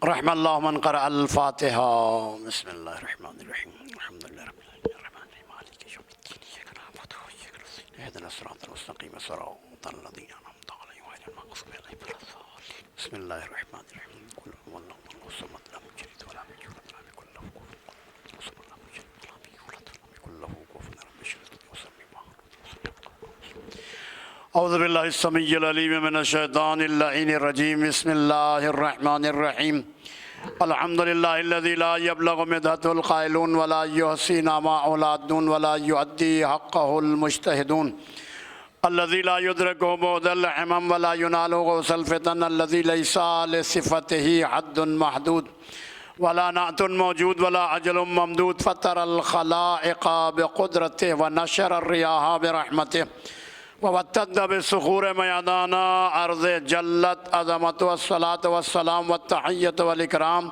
رحم اللہ من قرأ الفاتحہ۔ بسم اللہ الرحمن الرحیم الحمد للہ رب العالمین الرحمن الرحیم مالک یوم الدین ایاک نعبد و ایاک نستعین اہدنا الصراط المستقیم صراط الذین انعمت علیہم غیر المغضوب علیہم ولا الضالین۔ بسم اللہ الرحمن الرحیم قل هو اللہ احد الصمد لم یلد ولم یولد ولم یکن له کفوا احد۔ اعوذ باللہ السمیع العلیم من الشیطان اللعین الرجیم۔ بسم اللہ الرحمن الرحیم الحمد للہ الذی لا یبلغ مدحہ القائلون ولا یحصی نعماء العادون ولا یؤدی حقہ المجتہدون الذی لا یدرکہ بعد الحمم ولا ینال غوث الفتن الذی لیس لصفتہ حد محدود ولا نعت موجود ولا عجل ممدود فطر الخلائق بقدرتہ ونشر الریاح برحمتہ ووتد بالصخور میدان ارض جلت عظمت والصلاة والسلام والتحیت والاکرام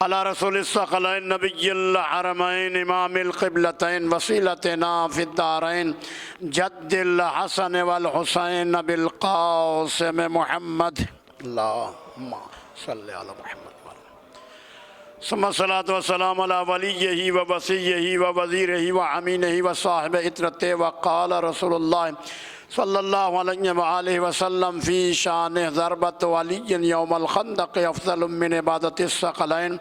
علی رسول الثقلین نبی الحرمین امام القبلتین وسیلتنا فی الدارین جد الحسن والحسین بالقاسم محمد اللہم صلی علی محمد ثم الصلاة والسلام على وليه ووصيه ووزيره وعمينه وصاحب عطرته وقال رسول الله صلى الله عليه وآله وسلم في شان ضربة ولي يوم الخندق أفضل من عبادة الثقلين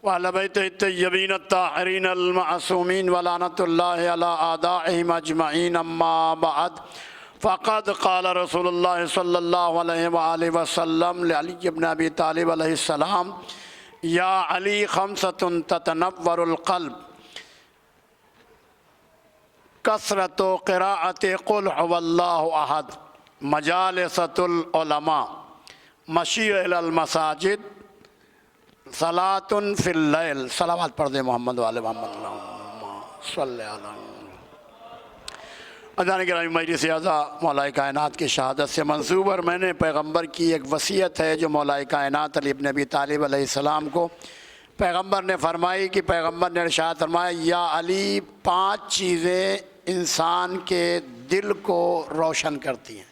وعلى بيته الطيبين الطاهرين المعصومين ولعنة الله على أعدائهم أجمعين أما بعد فقد قال رسول الله صلى الله عليه وآله وسلم لعلي بن أبي طالب عليه السلام یا علی خمسۃ تتنور القلب کثرت قراءت قل هو اللہ احد مجالسۃ العلماء مشی الی المساجد صلاۃ فی اللیل۔ صلوات پڑھ دیں محمد والے محمد اللہم صلی علی اذان گرامی مجلس اعضا مولا کائنات کی شہادت سے منسوب، اور میں نے پیغمبر کی ایک وصیت ہے جو مولا کائنات علی بن ابی طالب علیہ السلام کو پیغمبر نے فرمائی کہ پیغمبر نے ارشاد فرمایا یا علی 5 چیزیں انسان کے دل کو روشن کرتی ہیں۔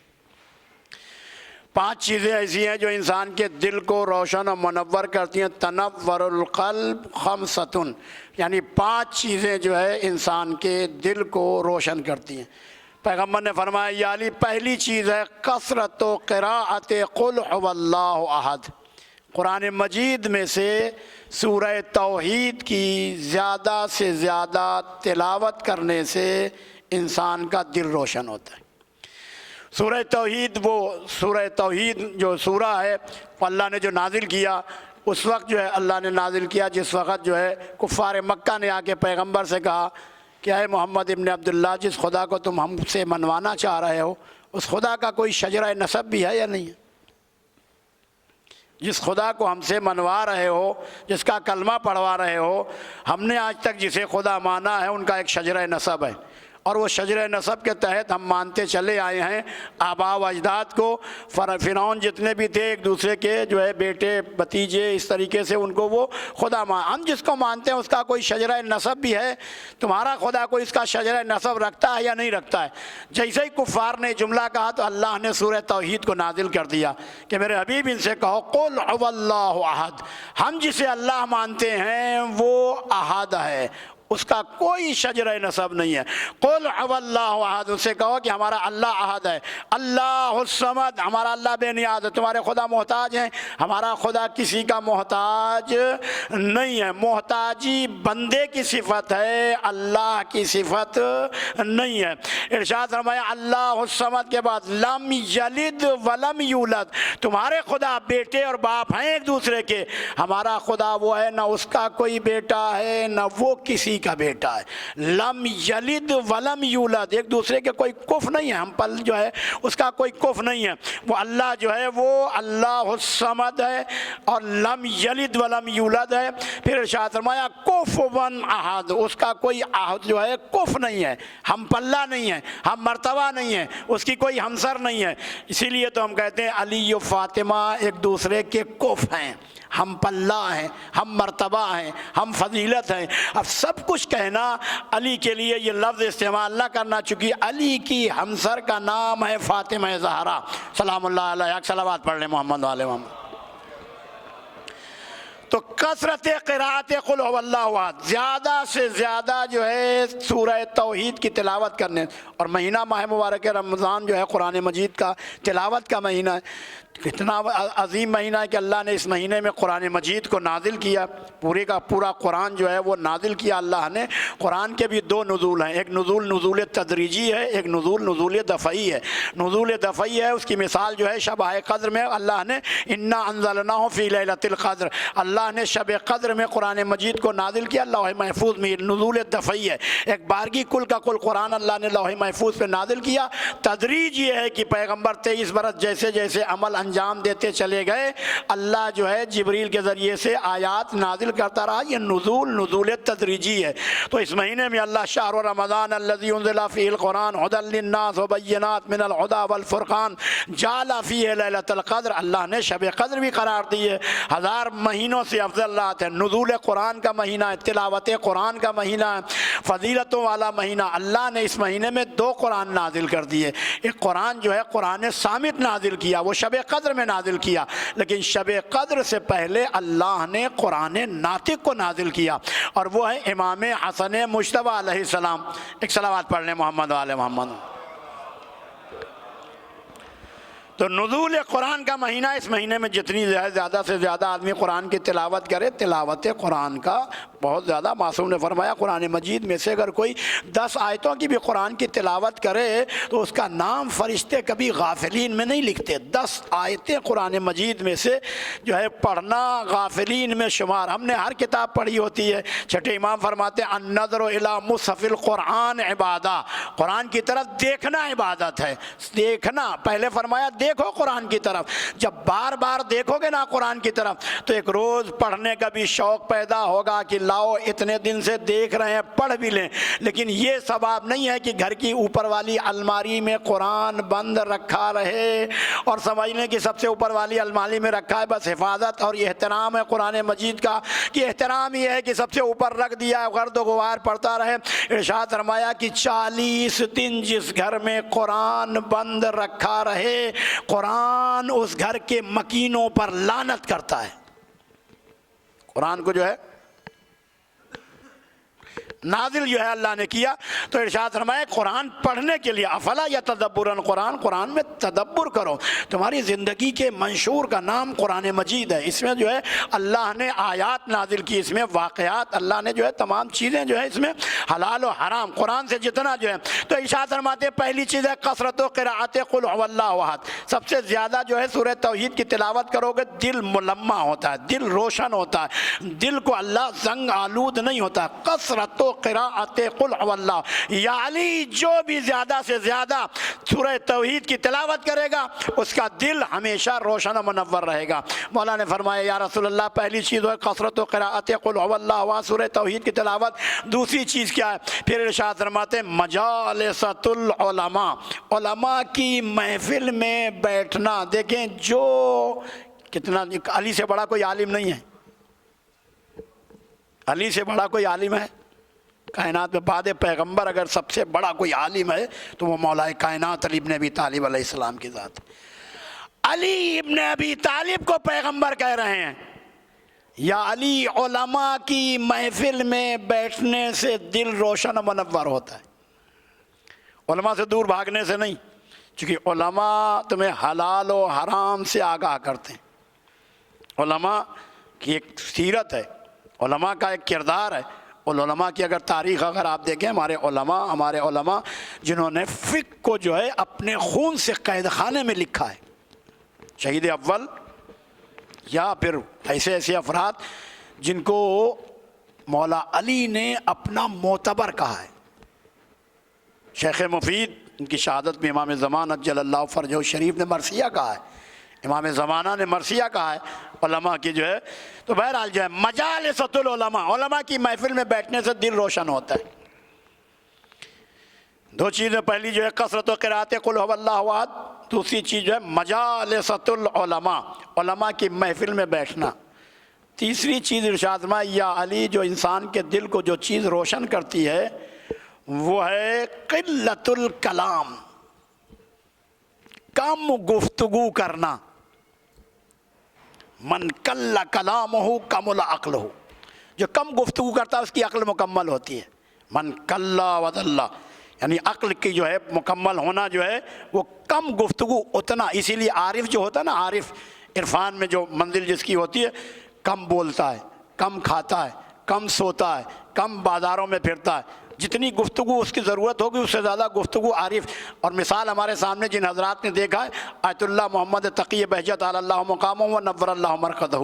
5 چیزیں ایسی ہیں جو انسان کے دل کو روشن و منور کرتی ہیں۔ تنور القلب خمسۃ، یعنی 5 چیزیں جو ہے انسان کے دل کو روشن کرتی ہیں۔ پیغمبر نے فرمایا یا علی پہلی چیز ہے کثرت و قراءت قل هو اللہ احد۔ قرآن مجید میں سے سورہ توحید کی زیادہ سے زیادہ تلاوت کرنے سے انسان کا دل روشن ہوتا ہے۔ سورہ توحید جو سورہ ہے اللہ نے جو نازل کیا اس وقت جو ہے اللہ نے نازل کیا جس وقت جو ہے کفار مکہ نے آ کے پیغمبر سے کہا کہ اے محمد ابن عبداللہ جس خدا کو تم ہم سے منوانا چاہ رہے ہو اس خدا کا کوئی شجرہ نسب بھی ہے یا نہیں ہے؟ جس خدا کو ہم سے منوا رہے ہو، جس کا کلمہ پڑھوا رہے ہو، ہم نے آج تک جسے خدا مانا ہے ان کا ایک شجرہ نسب ہے، اور وہ شجرہ نسب کے تحت ہم مانتے چلے آئے ہیں آبا و اجداد کو۔ فرعون جتنے بھی تھے ایک دوسرے کے جو ہے بیٹے بھتیجے اس طریقے سے ان کو وہ خدا ہم جس کو مانتے ہیں اس کا کوئی شجرہ نسب بھی ہے۔ تمہارا خدا کوئی اس کا شجرہ نسب رکھتا ہے یا نہیں رکھتا ہے؟ جیسے ہی کفار نے جملہ کہا تو اللہ نے سورہ توحید کو نازل کر دیا کہ میرے حبیب ان سے کہو قل هو اللہ احد، ہم جسے اللہ مانتے ہیں وہ احد ہے، اس کا کوئی شجرہ نسب نہیں ہے۔ قل هو اللہ احد، اس سے کہو کہ ہمارا اللہ احد ہے۔ اللہ الصمد، ہمارا اللہ بے نیاز ہے۔ تمہارے خدا محتاج ہیں، ہمارا خدا کسی کا محتاج نہیں ہے۔ محتاجی بندے کی صفت ہے، اللہ کی صفت نہیں ہے۔ ارشاد فرمایا اللہ الصمد کے بعد لم یلد ولم یولد، تمہارے خدا بیٹے اور باپ ہیں ایک دوسرے کے، ہمارا خدا وہ ہے نہ اس کا کوئی بیٹا ہے نہ وہ کسی کا بیٹا ہے۔ لم یلد ولم یولد، ایک دوسرے کے کوئی کف نہیں ہے، ہم پل جو ہے اس کا کوئی کف نہیں ہے۔ وہ اللہ جو ہے وہ اللہ الصمد ہے اور لم یلد ولم یولد ہے۔ پھر ارشاد فرمایا کفوا احد، اس کا کوئی احد جو ہے کف نہیں ہے، ہم پلہ نہیں ہے، ہم مرتبہ نہیں ہے، اس کی کوئی ہمسر نہیں ہے۔ اسی لیے تو ہم کہتے ہیں علی و فاطمہ ایک دوسرے کے کف ہیں، ہم پلہ ہیں، ہم مرتبہ ہیں، ہم فضیلت ہیں۔ اب سب کچھ کہنا علی کے لیے یہ لفظ استعمال نہ کرنا، چونکہ علی کی ہمسر کا نام ہے فاطمہ زہرا سلام اللہ علیہ۔ صلوات پڑھ لیں محمد والے محمد۔ تو کثرت قراءت قل هو اللہ احد، زیادہ سے زیادہ جو ہے سورہ توحید کی تلاوت کرنے، اور مہینہ ماہ مبارک رمضان جو ہے قرآن مجید کا تلاوت کا مہینہ ہے۔ کتنا عظیم مہینہ ہے کہ اللہ نے اس مہینے میں قرآن مجید کو نازل کیا، پورے کا پورا قرآن جو ہے وہ نازل کیا اللہ نے۔ قرآن کے بھی دو نزول ہیں، ایک نزول تدریجی ہے، ایک نزول دفعی ہے۔ نزول دفعی ہے، اس کی مثال جو ہے شب قدر میں اللہ نے انا انزلناہ فی لیلۃ القدر، اللہ نے شب قدر میں قرآن مجید کو نازل کیا لوح محفوظ میں، نزول دفعی ہے۔ ایک بارگی کل کا کل قرآن اللہ نے لوح محفوظ پہ نازل کیا۔ تدریج یہ ہے کہ پیغمبر 23 برس جیسے جیسے عمل انجام دیتے چلے گئے، اللہ جو ہے جبریل کے ذریعے سے آیات نازل کرتا رہا۔ یہ نزول تدریجی ہے۔ تو اس مہینے میں اللہ شہر رمضان الذی انزل فیہ القرآن ھدی للناس وبینات من الھدی والفرقان جعل فیہ لیلۃ القدر، اللہ نے شب قدر بھی قرار دی ہے۔ 1000 مہینوں سے افضل رات ہے، نزول قرآن کا مہینہ ہے، تلاوت قرآن کا مہینہ ہے، فضیلتوں والا مہینہ۔ اللہ نے اس مہینے میں 2 قرآن نازل کر دیے۔ ایک قرآن جو ہے قرآن صامت نازل کیا، وہ شب قدر میں نازل کیا، لیکن شب قدر سے پہلے اللہ نے قرآن ناطق کو نازل کیا، اور وہ ہے امام حسن مجتبی علیہ السلام۔ ایک صلوات پڑھ لیں محمد وآل محمد۔ تو نزول قرآن کا مہینہ، اس مہینے میں جتنی زیادہ سے زیادہ آدمی قرآن کی تلاوت کرے، تلاوت قرآن کا بہت زیادہ، معصوم نے فرمایا قرآن مجید میں سے اگر کوئی 10 آیتوں کی بھی قرآن کی تلاوت کرے تو اس کا نام فرشتے کبھی غافلین میں نہیں لکھتے۔ 10 آیتیں قرآن مجید میں سے جو ہے پڑھنا غافلین میں شمار۔ ہم نے ہر کتاب پڑھی ہوتی ہے، چھٹے امام فرماتے ہیں النظر الی مصحف القرآن عبادہ، قرآن کی طرف دیکھنا عبادت ہے۔ دیکھنا، پہلے فرمایا دیکھو قرآن کی طرف، جب بار بار دیکھو گے نا قرآن کی طرف تو ایک روز پڑھنے کا بھی شوق پیدا ہوگا کہ لاؤ اتنے دن سے دیکھ رہے ہیں پڑھ بھی لیں۔ لیکن یہ ثواب نہیں ہے کہ گھر کی اوپر والی الماری میں قرآن بند رکھا رہے اور سمجھ لیں کہ سب سے اوپر والی الماری میں رکھا ہے، بس حفاظت اور احترام ہے قرآن مجید کا، کہ احترام یہ ہے کہ سب سے اوپر رکھ دیا ہے، غرد و غبار پڑھتا رہے۔ ارشاد فرمایا کہ 40 دن جس گھر میں قرآن بند رکھا رہے، قرآن اس گھر کے مکینوں پر لعنت کرتا ہے۔ قرآن کو جو ہے نازل جو ہے اللہ نے کیا، تو ارشاد فرمایا قرآن پڑھنے کے لیے افلا یتدبرون قرآن، قرآن میں تدبر کرو۔ تمہاری زندگی کے منشور کا نام قرآن مجید ہے، اس میں جو ہے اللہ نے آیات نازل کی، اس میں واقعات، اللہ نے جو ہے تمام چیزیں جو ہے اس میں حلال و حرام قرآن سے جتنا جو ہے۔ تو ارشاد فرماتے پہلی چیز ہے کثرت و قراءت قل هو اللہ احد، سب سے زیادہ جو ہے سورہ توحید کی تلاوت کرو گے دل ملمع ہوتا ہے، دل روشن ہوتا ہے، دل کو اللہ زنگ آلود نہیں ہوتا۔ کثرت قراءت قل هو اللہ، یا علی جو بھی زیادہ سے زیادہ سورہ توحید کی تلاوت کرے گا اس کا دل ہمیشہ روشن و منور رہے گا۔ مولا نے فرمایا یا رسول اللہ پہلی چیز ہے کثرت و قراءت قل هو اللہ، سورہ توحید کی تلاوت۔ دوسری چیز کیا ہے؟ پھر ارشاد فرماتے مجالست العلماء، علماء کی محفل میں بیٹھنا۔ دیکھیں جو کتنا، علی سے بڑا کوئی عالم نہیں ہے، علی سے بڑا کوئی عالم ہے کائنات میں؟ بعد پیغمبر اگر سب سے بڑا کوئی عالم ہے تو وہ مولا کائنات علی ابن ابی طالب علیہ السلام کی ذات۔ علی ابن ابی طالب کو پیغمبر کہہ رہے ہیں یا علی علماء کی محفل میں بیٹھنے سے دل روشن و منور ہوتا ہے۔ علماء سے دور بھاگنے سے نہیں، چونکہ علماء تمہیں حلال و حرام سے آگاہ کرتے ہیں۔ علماء کی ایک سیرت ہے، علماء کا ایک کردار ہے۔ علماء کی اگر تاریخ اگر آپ دیکھیں، ہمارے علماء جنہوں نے فقہ کو جو ہے اپنے خون سے قید خانے میں لکھا ہے، شہید اول یا پھر ایسے افراد جن کو مولا علی نے اپنا معتبر کہا ہے۔ شیخ مفید ان کی شہادت میں امام زمانہ جل اللہ فرجہ شریف نے مرثیہ کہا ہے، امام زمانہ نے مرثیہ کہا ہے علماء کی جو ہے۔ تو بہرحال جو ہے مجالست العلماء، علماء کی محفل میں بیٹھنے سے دل روشن ہوتا ہے۔ دو چیزیں، پہلی جو ہے کثرت و قراءت قل هو اللہ احد، دوسری چیز جو ہے مجالست العلماء، علماء کی محفل میں بیٹھنا۔ تیسری چیز ارشاد فرمایا یا علی جو انسان کے دل کو جو چیز روشن کرتی ہے وہ ہے قلت الکلام، کم گفتگو کرنا۔ من کل کلامہ کمل عقلہ، جو کم گفتگو کرتا ہے اس کی عقل مکمل ہوتی ہے. من کل ودل، یعنی عقل کی جو ہے مکمل ہونا جو ہے وہ کم گفتگو اتنا. اسی لیے عارف جو ہوتا ہے نا، عارف عرفان میں جو منزل جس کی ہوتی ہے، کم بولتا ہے، کم کھاتا ہے، کم سوتا ہے، کم بازاروں میں پھرتا ہے. جتنی گفتگو اس کی ضرورت ہوگی اس سے زیادہ گفتگو عارف. اور مثال ہمارے سامنے جن حضرات نے دیکھا ہے، آیت اللہ محمد تقی بہجت علی اللہ مقامہ و نور اللہ مرقدہ،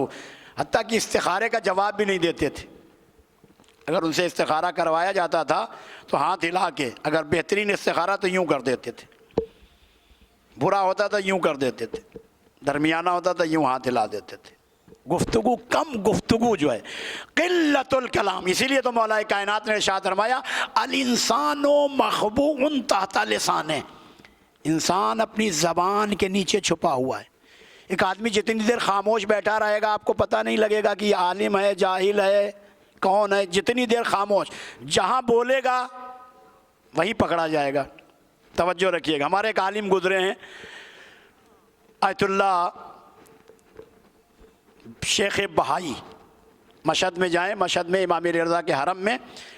حتیٰ کہ استخارے کا جواب بھی نہیں دیتے تھے. اگر ان سے استخارہ کروایا جاتا تھا تو ہاتھ ہلا کے، اگر بہترین استخارہ تو یوں کر دیتے تھے، برا ہوتا تھا یوں کر دیتے تھے، درمیانہ ہوتا تھا یوں ہاتھ ہلا دیتے تھے. گفتگو کم گفتگو جو ہے، قلت الکلام. اسی لیے تو مولا کائنات نے ارشاد فرمایا الانسان مخبوء تحت لسانہ، انسان اپنی زبان کے نیچے چھپا ہوا ہے. ایک آدمی جتنی دیر خاموش بیٹھا رہے گا آپ کو پتہ نہیں لگے گا کہ یہ عالم ہے، جاہل ہے، کون ہے. جتنی دیر خاموش، جہاں بولے گا وہیں پکڑا جائے گا. توجہ رکھیے گا. ہمارے ایک عالم گزرے ہیں آیت اللہ شیخ بہائی، مشہد میں جائیں، مشہد میں امام رضا کے حرم میں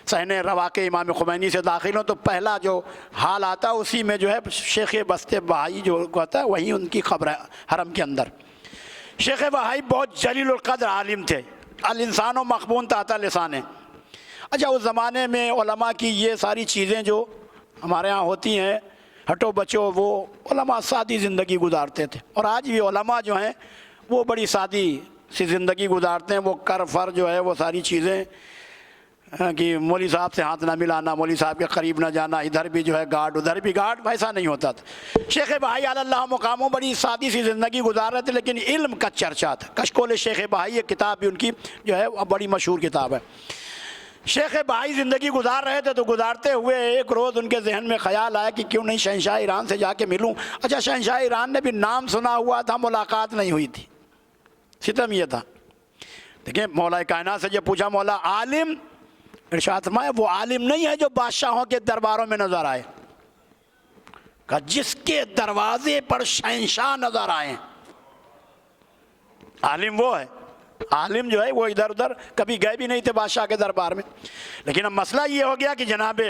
صحن رواق امام خمینی سے داخل ہوں تو پہلا جو حال آتا ہے اسی میں جو ہے شیخ بست بہائی جو ہوتا ہے وہیں ان کی قبر ہے حرم کے اندر. شیخ بہائی بہت جلیل القدر عالم تھے. الانسان و مخبون تحت لسانہ. اچھا اس زمانے میں علماء کی یہ ساری چیزیں جو ہمارے ہاں ہوتی ہیں ہٹو بچو، وہ علماء سادی زندگی گزارتے تھے. اور آج بھی علماء جو ہیں وہ بڑی سادی سی زندگی گزارتے ہیں. وہ کر فر جو ہے وہ ساری چیزیں کہ مولوی صاحب سے ہاتھ نہ ملانا، مولوی صاحب کے قریب نہ جانا، ادھر بھی جو ہے گارڈ ادھر بھی گارڈ، ویسا نہیں ہوتا تھا. شیخ بہائی علی اللہ مقاموں بڑی سادی سی زندگی گزار رہے تھے، لیکن علم کا چرچا تھا. کشکول شیخ بہائی ایک کتاب بھی ان کی جو ہے بڑی مشہور کتاب ہے. شیخ بہائی زندگی گزار رہے تھے تو گزارتے ہوئے ایک روز ان کے ذہن میں خیال آیا کہ کیوں نہیں شہنشاہ ایران سے جا کے ملوں. اچھا شہنشاہ ایران نے بھی نام سنا ہوا تھا، ملاقات نہیں ہوئی تھی. ستم یہ تھا. دیکھیں مولا کائنات سے جب پوچھا مولا عالم، ارشاد فرمایا وہ عالم نہیں ہے جو بادشاہوں کے درباروں میں نظر آئے، کہ جس کے دروازے پر شہنشاہ نظر آئے. عالم وہ ہے، عالم جو ہے وہ ادھر ادھر کبھی گئے بھی نہیں تھے بادشاہ کے دربار میں. لیکن اب مسئلہ یہ ہو گیا کہ جناب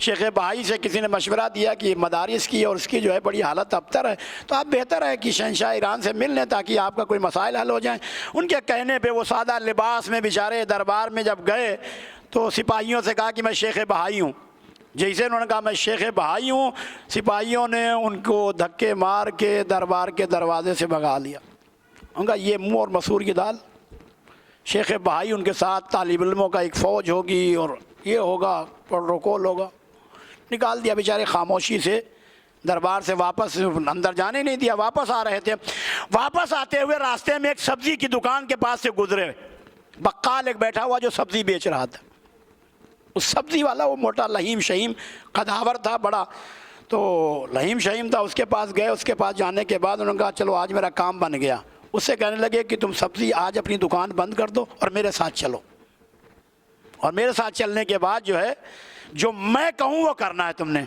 شیخ بہائی سے کسی نے مشورہ دیا کہ مدارس کی اور اس کی جو ہے بڑی حالت ابتر ہے، تو آپ بہتر ہے کہ شہنشاہ ایران سے مل لیں تاکہ آپ کا کوئی مسائل حل ہو جائیں. ان کے کہنے پہ وہ سادہ لباس میں بیچارے دربار میں جب گئے تو سپاہیوں سے کہا کہ میں شیخ بہائی ہوں. جیسے انہوں نے کہا میں شیخ بہائی ہوں، سپاہیوں نے ان کو دھکے مار کے دربار کے دروازے سے بھگا لیا. ان کا یہ منہ اور مسور کی دال. شیخ بہائی ان کے ساتھ طالب علموں کا ایک فوج ہوگی اور یہ ہوگا پروٹوکول ہوگا، نکال دیا بیچارے خاموشی سے. دربار سے واپس اندر جانے نہیں دیا. واپس آ رہے تھے، واپس آتے ہوئے راستے میں ایک سبزی کی دکان کے پاس سے گزرے. بقال ایک بیٹھا ہوا جو سبزی بیچ رہا تھا. اس سبزی والا وہ موٹا لہیم شہیم قداور تھا بڑا، تو لہیم شہیم تھا. اس کے پاس گئے. اس کے پاس جانے کے بعد انہوں نے کہا چلو آج میرا کام بن گیا. اس سے کہنے لگے کہ تم سبزی آج اپنی دکان بند کر دو اور میرے ساتھ چلو، اور میرے ساتھ چلنے کے بعد جو ہے جو میں کہوں وہ کرنا ہے تم نے.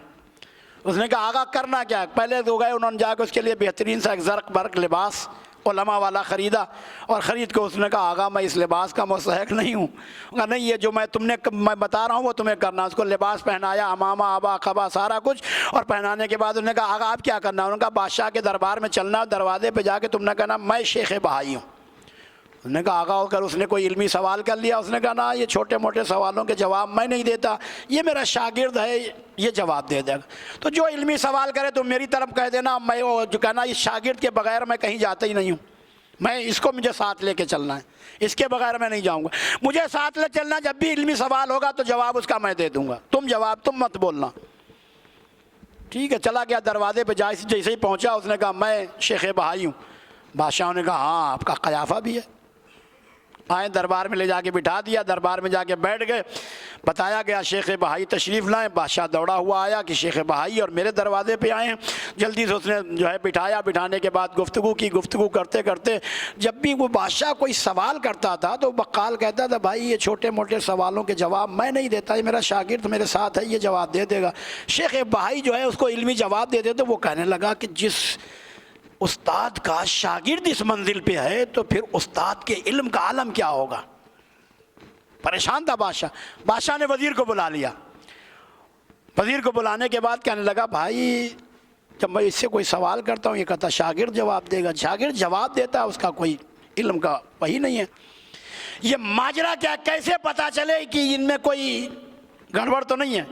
اس نے کہا آگا کرنا کیا ہے؟ پہلے تو گئے، انہوں نے جا کے اس کے لیے بہترین سا ایک زرق برق لباس علماء والا خریدا، اور خرید کے اس نے کہا آگا میں اس لباس کا مستحق نہیں ہوں. کہا نہیں، یہ جو میں بتا رہا ہوں وہ تمہیں کرنا. اس کو لباس پہنایا، امامہ آبا قبا سارا کچھ، اور پہنانے کے بعد انہوں نے کہا آگا آپ کیا کرنا ہے؟ انہوں نے کہا بادشاہ کے دربار میں چلنا، دروازے پہ جا کے تم نے کہنا میں شیخ بہائی ہوں. انہوں نے کہا آگا ہو کر اس نے کوئی علمی سوال کر لیا. اس نے کہا نا یہ چھوٹے موٹے سوالوں کے جواب میں نہیں دیتا، یہ میرا شاگرد ہے، یہ جواب دے دے گا. تو جو علمی سوال کرے تو میری طرف کہہ دینا، میں وہ جو کہنا اس شاگرد کے بغیر میں کہیں جاتا ہی نہیں ہوں، میں اس کو مجھے ساتھ لے کے چلنا ہے، اس کے بغیر میں نہیں جاؤں گا. مجھے ساتھ لے چلنا، جب بھی علمی سوال ہوگا تو جواب اس کا میں دے دوں گا، تم مت بولنا. ٹھیک ہے، چلا گیا. دروازے پہ جیسے ہی پہنچا اس نے کہا میں شیخ بہائی ہوں. بادشاہوں نے کہا ہاں آپ کا قیافہ بھی ہے. آئے دربار میں لے جا کے بٹھا دیا. دربار میں جا کے بیٹھ گئے. بتایا گیا شیخ بہائی تشریف لائیں. بادشاہ دوڑا ہوا آیا کہ شیخ بہائی اور میرے دروازے پہ آئے ہیں. جلدی سے اس نے جو ہے بٹھایا. بٹھانے کے بعد گفتگو کی. گفتگو کرتے کرتے جب بھی وہ بادشاہ کوئی سوال کرتا تھا تو بقال کہتا تھا بھائی یہ چھوٹے موٹے سوالوں کے جواب میں نہیں دیتا، یہ میرا شاگرد میرے ساتھ ہے، یہ جواب دے دے گا. شیخ بہائی جو ہے اس کو علمی جواب دیتے تھے. وہ کہنے لگا کہ جس استاد کا شاگرد اس منزل پہ ہے تو پھر استاد کے علم کا عالم کیا ہوگا. پریشان تھا بادشاہ نے وزیر کو بلا لیا. وزیر کو بلانے کے بعد کہنے لگا بھائی جب میں اس سے کوئی سوال کرتا ہوں یہ کہتا شاگرد جواب دے گا. شاگرد جواب دیتا ہے اس کا کوئی علم کا وہی نہیں ہے. یہ ماجرا کیا, کیسے پتہ چلے کہ ان میں کوئی گڑبڑ تو نہیں ہے.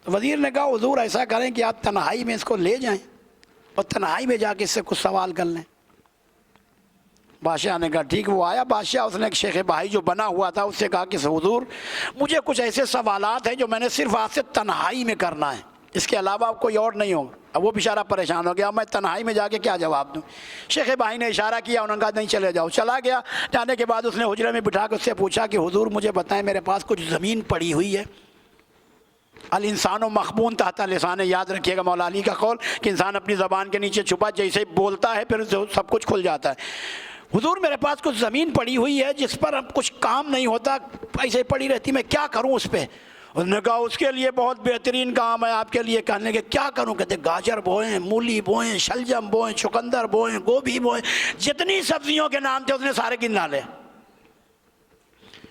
تو وزیر نے کہا حضور ایسا کریں کہ آپ تنہائی میں اس کو لے جائیں اور تنہائی میں جا کے اس سے کچھ سوال کر لیں. بادشاہ نے کہا ٹھیک. وہ آیا بادشاہ, اس نے ایک شیخ بھائی جو بنا ہوا تھا اس سے کہا کہ حضور مجھے کچھ ایسے سوالات ہیں جو میں نے صرف آپ سے تنہائی میں کرنا ہے, اس کے علاوہ کوئی اور نہیں ہوگا. اب وہ بیچارہ پریشان ہو گیا, میں تنہائی میں جا کے کیا جواب دوں. شیخ بھائی نے اشارہ کیا, انہوں نے کہا نہیں چلے جاؤ. چلا گیا. جانے کے بعد اس نے حجرے میں بٹھا کے اس سے پوچھا کہ حضور مجھے بتائیں میرے پاس کچھ زمین پڑی ہوئی ہے. الانسان و مخبون تحت لسان, یاد رکھیے گا مولا علی کا قول کہ انسان اپنی زبان کے نیچے چھپا جیسے ہی بولتا ہے پھر سب کچھ کھل جاتا ہے. حضور میرے پاس کچھ زمین پڑی ہوئی ہے جس پر اب کچھ کام نہیں ہوتا, ایسے پڑی رہتی, میں کیا کروں اس پہ. انہوں نے کہا اس کے لیے بہت بہترین کام ہے آپ کے لیے. کہنے کے کیا کروں. کہتے گاجر بوئیں, مولی بوئیں, شلجم بوئیں, چقندر بوئیں, گوبھی بوئیں, جتنی سبزیوں کے نام تھے اس نے سارے گن ڈالے.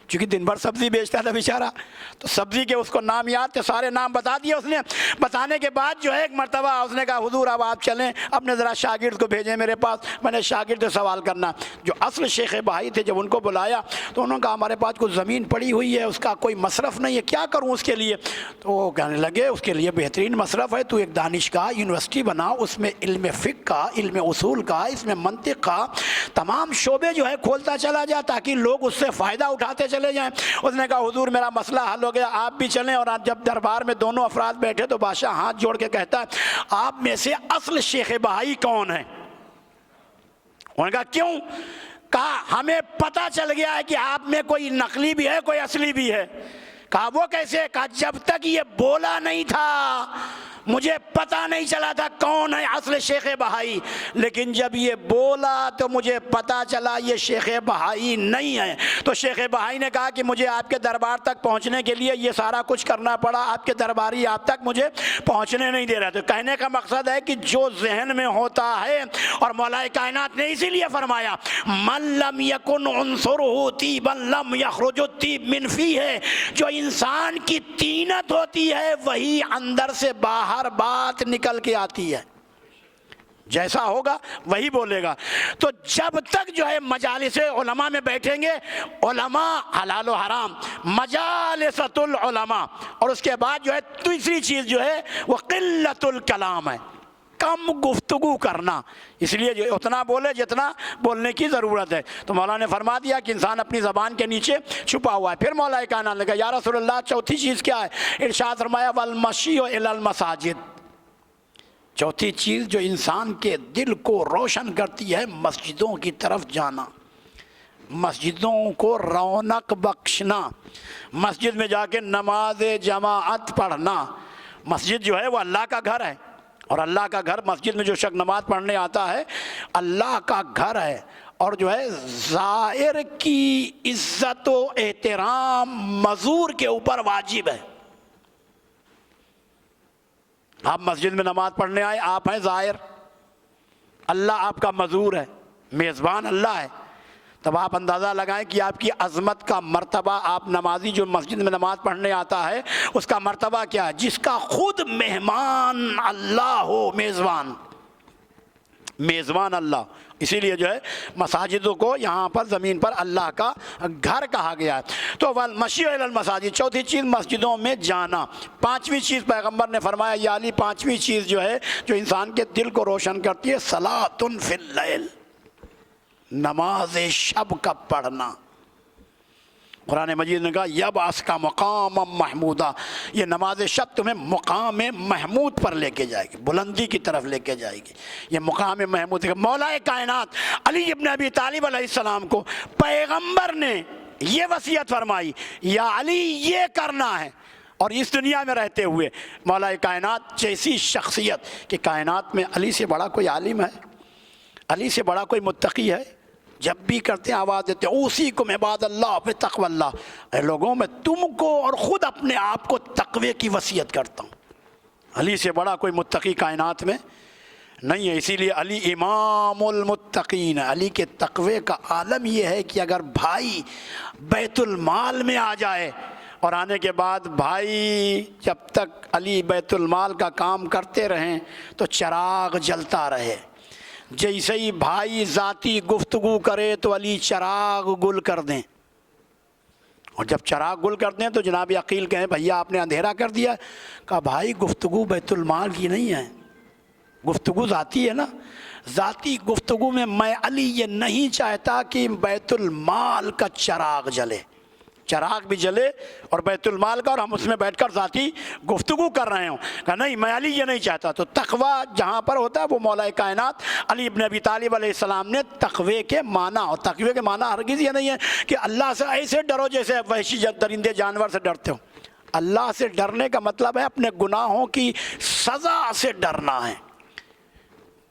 چونکہ دن بھر سبزی بیچتا تھا بیچارہ, تو سبزی کے اس کو نام یاد تھے, سارے نام بتا دیے اس نے. بتانے کے بعد جو ہے ایک مرتبہ اس نے کہا حضور اب آپ چلیں, اپنے ذرا شاگرد کو بھیجیں میرے پاس, میں نے شاگرد سے سوال کرنا. جو اصل شیخ بھائی تھے جب ان کو بلایا تو انہوں نے کہا ہمارے پاس کچھ زمین پڑی ہوئی ہے, اس کا کوئی مصرف نہیں ہے, کیا کروں اس کے لیے. تو وہ کہنے لگے اس کے لیے بہترین مصرف ہے, تو ایک دانشگاہ یونیورسٹی بنا, اس میں علم فقہ کا, علم اصول کا, اس میں منطق کا تمام شعبے جو ہے کھولتا چلا جا تاکہ لوگ اس سے فائدہ اٹھاتے چلے جائیں. اس نے کہا حضور میرا مسئلہ حل ہو گیا, آپ بھی چلیں. اور جب دربار میں دونوں افراد بیٹھے تو بادشاہ ہاتھ جوڑ کے کہتا ہے آپ میں سے اصل شیخ بہائی کون ہے. انہوں نے کہا کیوں. کہا ہمیں پتہ چل گیا ہے کہ آپ میں کوئی نقلی بھی ہے کوئی اصلی بھی ہے. کہا وہ کیسے. کہا جب تک یہ بولا نہیں تھا مجھے پتہ نہیں چلا تھا کون ہے اصل شیخ بہائی, لیکن جب یہ بولا تو مجھے پتہ چلا یہ شیخ بہائی نہیں ہے. تو شیخ بہائی نے کہا کہ مجھے آپ کے دربار تک پہنچنے کے لیے یہ سارا کچھ کرنا پڑا, آپ کے درباری آپ تک مجھے پہنچنے نہیں دے رہے تھے. کہنے کا مقصد ہے کہ جو ذہن میں ہوتا ہے, اور مولا کائنات نے اسی لیے فرمایا من لم یکن عنصرہ طیبا لم یخرج الطیب من فیہ, جو انسان کی طینت ہوتی ہے وہی اندر سے باہر ہر بات نکل کے آتی ہے, جیسا ہوگا وہی بولے گا. تو جب تک جو ہے مجالس علماء میں بیٹھیں گے, علماء حلال و حرام, مجالست العلماء, اور اس کے بعد جو ہے تیسری چیز جو ہے وہ قلت الکلام ہے, کم گفتگو کرنا, اس لیے جو اتنا بولے جتنا بولنے کی ضرورت ہے. تو مولا نے فرما دیا کہ انسان اپنی زبان کے نیچے چھپا ہوا ہے. پھر مولا کائنات نے کہا یا رسول اللہ چوتھی چیز کیا ہے. ارشاد فرمایا والمشی الی المساجد, چوتھی چیز جو انسان کے دل کو روشن کرتی ہے مسجدوں کی طرف جانا, مسجدوں کو رونق بخشنا, مسجد میں جا کے نماز جماعت پڑھنا. مسجد جو ہے وہ اللہ کا گھر ہے, اور اللہ کا گھر, مسجد میں جو شخص نماز پڑھنے آتا ہے اللہ کا گھر ہے. اور جو ہے زائر کی عزت و احترام مزور کے اوپر واجب ہے. آپ مسجد میں نماز پڑھنے آئے, آپ ہیں زائر, اللہ آپ کا مزور ہے, میزبان اللہ ہے. تب آپ اندازہ لگائیں کہ آپ کی عظمت کا مرتبہ, آپ نمازی جو مسجد میں نماز پڑھنے آتا ہے اس کا مرتبہ کیا ہے, جس کا خود مہمان اللہ ہو, میزبان اللہ. اسی لیے جو ہے مساجدوں کو یہاں پر زمین پر اللہ کا گھر کہا گیا ہے. تو والمشی الی المساجد, چوتھی چیز مسجدوں میں جانا. پانچویں چیز پیغمبر نے فرمایا یا علی, پانچویں چیز جو ہے جو انسان کے دل کو روشن کرتی ہے صلاۃ فی اللیل, نماز شب کا پڑھنا. قرآن مجید نے کہا یبعث کا مقام محمودہ, یہ نماز شب تمہیں مقام محمود پر لے کے جائے گی, بلندی کی طرف لے کے جائے گی. یہ مقام محمود ہے. مولا کائنات علی ابن ابی طالب علیہ السلام کو پیغمبر نے یہ وصیت فرمائی یا علی یہ کرنا ہے. اور اس دنیا میں رہتے ہوئے مولا کائنات جیسی شخصیت کہ کائنات میں علی سے بڑا کوئی عالم ہے, علی سے بڑا کوئی متقی ہے, جب بھی کرتے ہیں آواز دیتے ہیں اوصیکم عباد اللہ بتقوی اللہ, اے لوگوں میں تم کو اور خود اپنے آپ کو تقوی کی وصیت کرتا ہوں. علی سے بڑا کوئی متقی کائنات میں نہیں ہے. اسی لیے علی امام المتقین. علی کے تقوی کا عالم یہ ہے کہ اگر بھائی بیت المال میں آ جائے اور آنے کے بعد بھائی جب تک علی بیت المال کا کام کرتے رہیں تو چراغ جلتا رہے. جیسے ہی بھائی ذاتی گفتگو کرے تو علی چراغ گل کر دیں, اور جب چراغ گل کر دیں تو جناب عقیل کہیں بھیا آپ نے اندھیرا کر دیا. کہا بھائی گفتگو بیت المال کی نہیں ہے, گفتگو ذاتی ہے نا. ذاتی گفتگو میں علی یہ نہیں چاہتا کہ بیت المال کا چراغ جلے, چراغ بھی جلے اور بیت المال کا, اور ہم اس میں بیٹھ کر ذاتی گفتگو کر رہے ہوں. کہ نہیں میں علی یہ نہیں چاہتا. تو تقوی جہاں پر ہوتا ہے وہ مولا کائنات علی ابن ابی طالب علیہ السلام نے تقوی کے معنی, اور تقوی کے معنی ہرگز یہ نہیں ہے کہ اللہ سے ایسے ڈرو جیسے وحشی درندے جانور سے ڈرتے ہو. اللہ سے ڈرنے کا مطلب ہے اپنے گناہوں کی سزا سے ڈرنا ہے.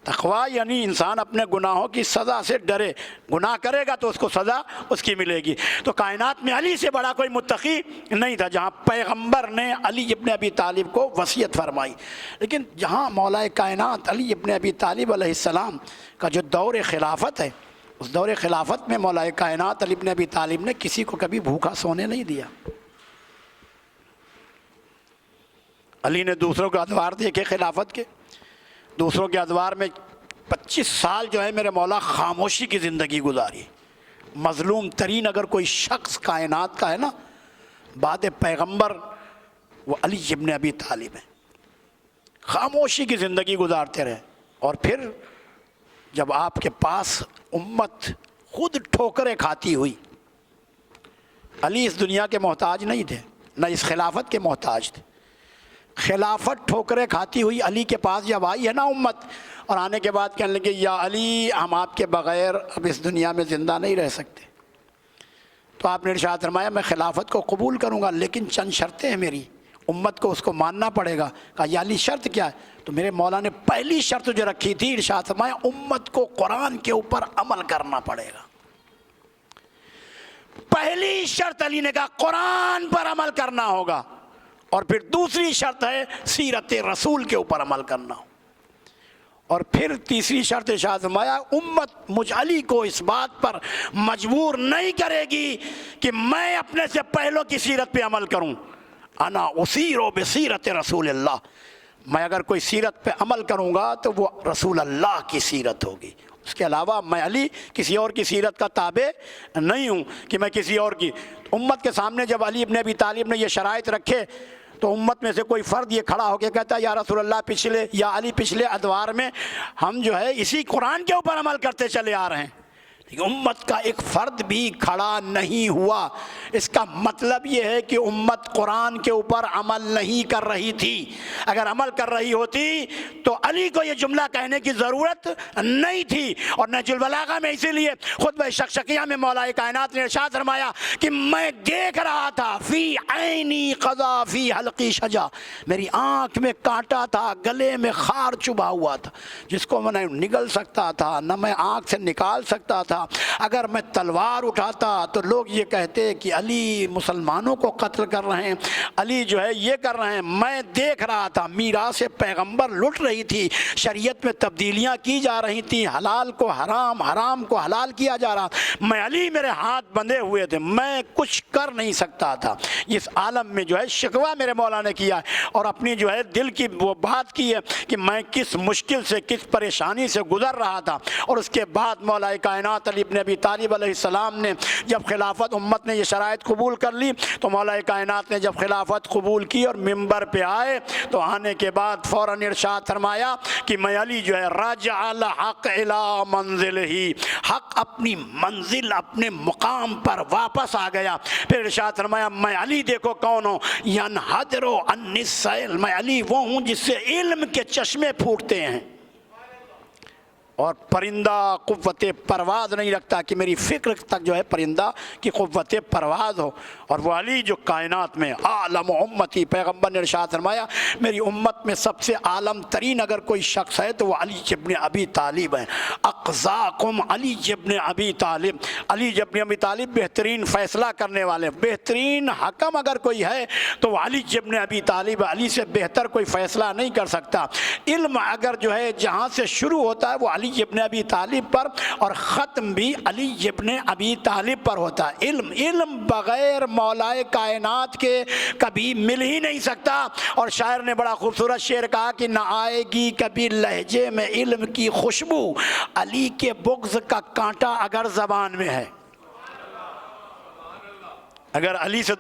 تقوی یعنی انسان اپنے گناہوں کی سزا سے ڈرے, گناہ کرے گا تو اس کو سزا اس کی ملے گی. تو کائنات میں علی سے بڑا کوئی متقی نہیں تھا. جہاں پیغمبر نے علی ابن ابی طالب کو وصیت فرمائی, لیکن جہاں مولا کائنات علی ابن ابی طالب علیہ السلام کا جو دور خلافت ہے, اس دور خلافت میں مولا کائنات علی ابن ابی طالب نے کسی کو کبھی بھوکا سونے نہیں دیا. علی نے دوسروں کے ادوار دیکھے خلافت کے, دوسروں کے ادوار میں 25 سال جو ہے میرے مولا خاموشی کی زندگی گزاری. مظلوم ترین اگر کوئی شخص کائنات کا ہے نا بعد پیغمبر, وہ علی ابن ابی طالب ہیں. خاموشی کی زندگی گزارتے رہے, اور پھر جب آپ کے پاس امت خود ٹھوکریں کھاتی ہوئی, علی اس دنیا کے محتاج نہیں تھے, نہ اس خلافت کے محتاج تھے. خلافت ٹھوکریں کھاتی ہوئی علی کے پاس جب آئی ہے نا امت, اور آنے کے بعد کہنے لگے یا علی ہم آپ کے بغیر اب اس دنیا میں زندہ نہیں رہ سکتے. تو آپ نے ارشاد فرمایا میں خلافت کو قبول کروں گا لیکن چند شرطیں ہیں میری, امت کو اس کو ماننا پڑے گا. کہا یا علی شرط کیا ہے؟ تو میرے مولا نے پہلی شرط جو رکھی تھی ارشاد فرمایا امت کو قرآن کے اوپر عمل کرنا پڑے گا. پہلی شرط علی نے کہا قرآن پر عمل کرنا ہوگا, اور پھر دوسری شرط ہے سیرت رسول کے اوپر عمل کرنا, اور پھر تیسری شرط ارشاد فرمایا امت مجھ علی کو اس بات پر مجبور نہیں کرے گی کہ میں اپنے سے پہلوں کی سیرت پہ عمل کروں. انا اسیر بسیرت رسول اللہ, میں اگر کوئی سیرت پہ عمل کروں گا تو وہ رسول اللہ کی سیرت ہوگی, اس کے علاوہ میں علی کسی اور کی سیرت کا تابع نہیں ہوں کہ میں کسی اور کی. امت کے سامنے جب علی ابن ابی طالب نے یہ شرائط رکھے تو امت میں سے کوئی فرد یہ کھڑا ہو کے کہتا ہے یا رسول اللہ پچھلے یا علی پچھلے ادوار میں ہم جو ہے اسی قرآن کے اوپر عمل کرتے چلے آ رہے ہیں, امت کا ایک فرد بھی کھڑا نہیں ہوا. اس کا مطلب یہ ہے کہ امت قرآن کے اوپر عمل نہیں کر رہی تھی. اگر عمل کر رہی ہوتی تو علی کو یہ جملہ کہنے کی ضرورت نہیں تھی. اور نہج البلاغہ میں اسی لیے خطبہ شقشقیہ میں مولا کائنات نے ارشاد فرمایا کہ میں دیکھ رہا تھا فی عینی قضا فی حلقی شجا, میری آنکھ میں کانٹا تھا, گلے میں خار چبھا ہوا تھا, جس کو میں نگل سکتا تھا نہ میں آنکھ سے نکال سکتا تھا. اگر میں تلوار اٹھاتا تو لوگ یہ کہتے کہ علی مسلمانوں کو قتل کر رہے ہیں, علی جو ہے یہ کر رہے ہیں. میں دیکھ رہا تھا میراث پیغمبر لٹ رہی تھی, شریعت میں تبدیلیاں کی جا رہی تھیں, حلال کو حرام, حرام کو حلال کیا جا رہا. میں علی میرے ہاتھ بندھے ہوئے تھے, میں کچھ کر نہیں سکتا تھا. اس عالم میں جو ہے شکوہ میرے مولا نے کیا ہے اور اپنی جو ہے دل کی وہ بات کی ہے کہ میں کس مشکل سے کس پریشانی سے گزر رہا تھا. اور اس کے بعد مولا کائنات علی ابن ابی طالب علیہ السلام نے جب خلافت امت نے یہ شرائط قبول کر لی تو مولا کائنات نے جب خلافت قبول کی اور منبر پہ آئے تو آنے کے بعد فوراً ارشاد فرمایا کہ میں علی جو ہے رجع الحق الی منزلہ, حق اپنی منزل اپنے مقام پر واپس آ گیا. پھر ارشاد فرمایا میں علی دیکھو کون ہوں, ینحدر عن السیل, میں علی وہ ہوں جس سے علم کے چشمے پھوٹتے ہیں. اور پرندہ قوت پرواز نہیں رکھتا کہ میری فکر تک جو ہے پرندہ کی قوت پرواز ہو. اور وہ علی جو کائنات میں عالم امتی، پیغمبر نے ارشاد فرمایا میری امت میں سب سے عالم ترین اگر کوئی شخص ہے تو وہ علی ابن ابی طالب ہیں. اقضاکم علی ابن ابی طالب، علی ابن ابی طالب بہترین فیصلہ کرنے والے، بہترین حکم اگر کوئی ہے تو وہ علی ابن ابی طالب. علی سے بہتر کوئی فیصلہ نہیں کر سکتا. علم اگر جو ہے جہاں سے شروع ہوتا ہے وہ علی ابن ابی طالب پر، اور ختم بھی علی ابن ابی طالب پر ہوتا ہے. علم بغیر مولائے کائنات کے کبھی مل ہی نہیں سکتا. اور شاعر نے بڑا خوبصورت شعر کہا کہ نہ آئے گی کبھی لہجے میں علم کی خوشبو، علی کے بغض کا کانٹا اگر زبان میں ہے. اگر علی سے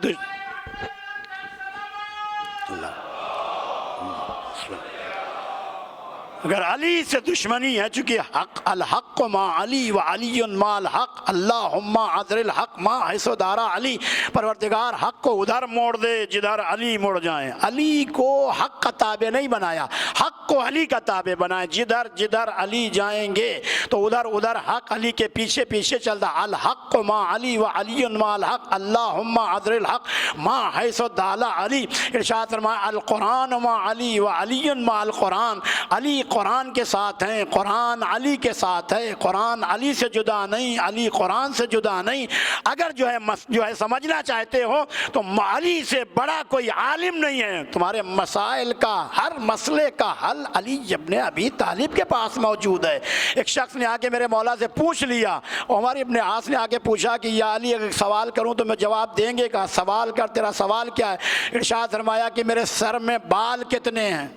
اگر علی سے دشمنی ہے، چونکہ حق الحق ما علی و علی ما الحق، اللہم عذر الحق ما حیث دارا علی. پروردگار حق کو ادھر موڑ دے جدھر علی مڑ جائیں. علی کو حق کا تابع نہیں بنایا، حق کو علی کا تابع بنائے. جدھر جدھر علی جائیں گے تو ادھر ادھر حق علی کے پیچھے پیچھے چلتا. الحق ما علی و علی ما الحق، اللہم عذر الحق ما حیث دارا علی. ارشاد فرمایا القرآن ما علی و علی ما القرآن، علی قرآن کے ساتھ ہیں، قرآن علی کے ساتھ ہے. قرآن علی سے جدا نہیں، علی قرآن سے جدا نہیں. اگر جو ہے سمجھنا چاہتے ہو تو علی سے بڑا کوئی عالم نہیں ہے. تمہارے مسائل کا ہر مسئلے کا حل علی ابن ابی طالب کے پاس موجود ہے. ایک شخص نے آ کے میرے مولا سے پوچھ لیا، عمر ابن عاص نے آ کے پوچھا کہ یا علی اگر سوال کروں تو میں جواب دیں گے؟ کہا سوال کر، تیرا سوال کیا ہے؟ ارشاد فرمایا کہ میرے سر میں بال کتنے ہیں؟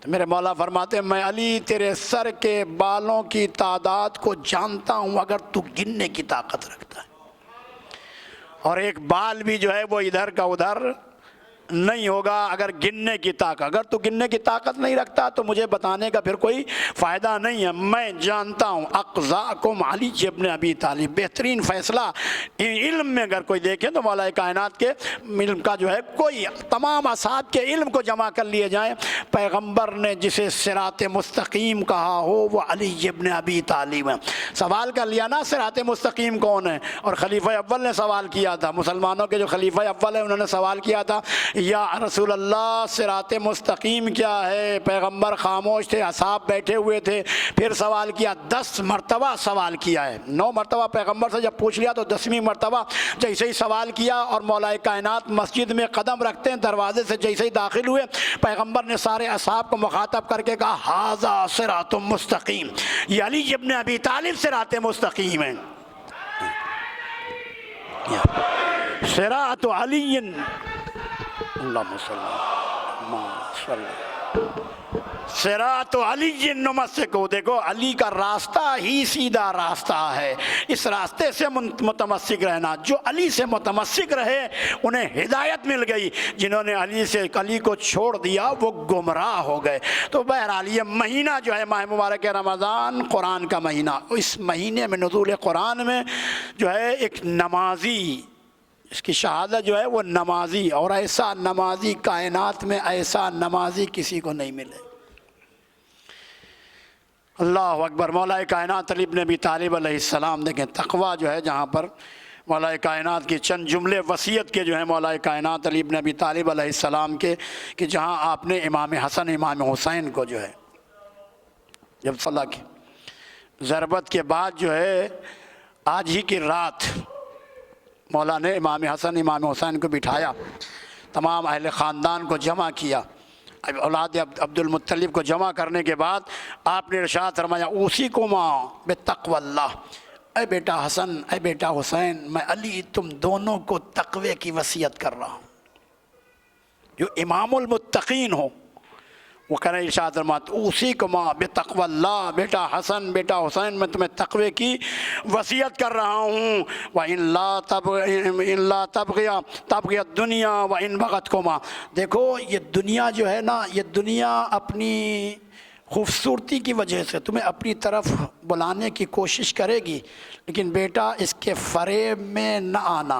تو میرے مولا فرماتے ہیں میں علی تیرے سر کے بالوں کی تعداد کو جانتا ہوں اگر تو گننے کی طاقت رکھتا ہے. اور ایک بال بھی جو ہے وہ ادھر کا ادھر نہیں ہوگا اگر گننے کی طاقت. اگر تو گننے کی طاقت نہیں رکھتا تو مجھے بتانے کا پھر کوئی فائدہ نہیں ہے. میں جانتا ہوں. اقضاکم علی ابن ابی طالب. بہترین فیصلہ علم میں اگر کوئی دیکھے تو مولا کائنات کے علم کا جو ہے کوئی تمام اصحاب کے علم کو جمع کر لیے جائیں. پیغمبر نے جسے صراط مستقیم کہا ہو وہ علی ابن ابی طالب ہے. سوال کر لیا نا صراط مستقیم کون ہے؟ اور خلیفہ اول نے سوال کیا تھا. مسلمانوں کے جو خلیفہ اول ہیں انہوں نے سوال کیا تھا یا رسول اللہ صراط مستقیم کیا ہے؟ پیغمبر خاموش تھے، اصحاب بیٹھے ہوئے تھے. پھر سوال کیا، 10 مرتبہ سوال کیا ہے. 9 مرتبہ پیغمبر سے جب پوچھ لیا تو 10ویں مرتبہ جیسے ہی سوال کیا اور مولا کائنات مسجد میں قدم رکھتے ہیں دروازے سے جیسے ہی داخل ہوئے پیغمبر نے سارے اصحاب کو مخاطب کر کے کہا ھذا صراط مستقیم، یہ علی ابن ابی طالب صراط مستقیم ہے. صراط علی اللہم صلی صراط علی نمسکو. دیکھو علی کا راستہ ہی سیدھا راستہ ہے. اس راستے سے متمسک رہنا. جو علی سے متمسک رہے انہیں ہدایت مل گئی. جنہوں نے علی کو چھوڑ دیا وہ گمراہ ہو گئے. تو بہرحال یہ مہینہ جو ہے ماہ مبارک رمضان قرآن کا مہینہ، اس مہینے میں نزول قرآن میں جو ہے ایک نمازی، اس کی شہادت جو ہے وہ نمازی، اور ایسا نمازی کائنات میں ایسا نمازی کسی کو نہیں ملے. اللہ اکبر. مولا کائنات علی ابن ابی طالب علیہ السلام. دیکھیں تقویٰ جو ہے جہاں پر مولا کائنات کی چند جملے وصیت کے جو ہیں مولا کائنات علی ابن ابی طالب علیہ السلام کے، کہ جہاں آپ نے امام حسن امام حسین کو جو ہے جب صلاح کی ضربت کے بعد جو ہے آج ہی کی رات مولا نے امام حسن امام حسین کو بٹھایا، تمام اہل خاندان کو جمع کیا، اولاد عبد المطلب کو جمع کرنے کے بعد آپ نے ارشاد فرمایا اوصیکما بتقوی اللہ. اے بیٹا حسن، اے بیٹا حسین، میں علی تم دونوں کو تقوی کی وصیت کر رہا ہوں. جو امام المتقین ہو وہ کہہ رہے ارشاد فرمایا اوصیکما بتقوی اللہ. بیٹا حسن، بیٹا حسین، میں تمہیں تقوی کی وصیت کر رہا ہوں. وَإِن لَا تَبْغِيَ الدُّنْيَا وَإِن بَغَتْكُمَا. دیکھو یہ دنیا جو ہے نا، یہ دنیا اپنی خوبصورتی کی وجہ سے تمہیں اپنی طرف بلانے کی کوشش کرے گی، لیکن بیٹا اس کے فریب میں نہ آنا.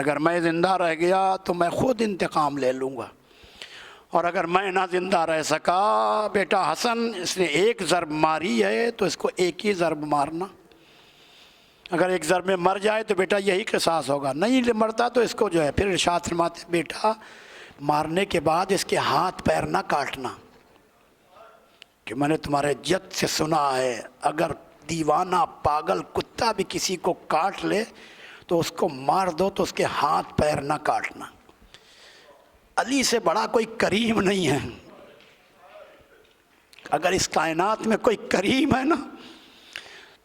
اگر میں زندہ رہ گیا تو میں خود انتقام لے لوں گا، اور اگر میں نہ زندہ رہ سکا، بیٹا حسن اس نے ایک ضرب ماری ہے تو اس کو ایک ہی ضرب مارنا، اگر ایک ضرب میں مر جائے تو بیٹا یہی قصاص ہوگا، نہیں مرتا تو اس کو جو ہے پھر ارشاد فرماتے بیٹا مارنے کے بعد اس کے ہاتھ پیر نہ کاٹنا، کہ میں نے تمہارے جد سے سنا ہے اگر دیوانہ پاگل کتا بھی کسی کو کاٹ لے تو اس کو مار دو تو اس کے ہاتھ پیر نہ کاٹنا۔ علی سے بڑا کوئی کریم نہیں ہے، اگر اس کائنات میں کوئی کریم ہے نا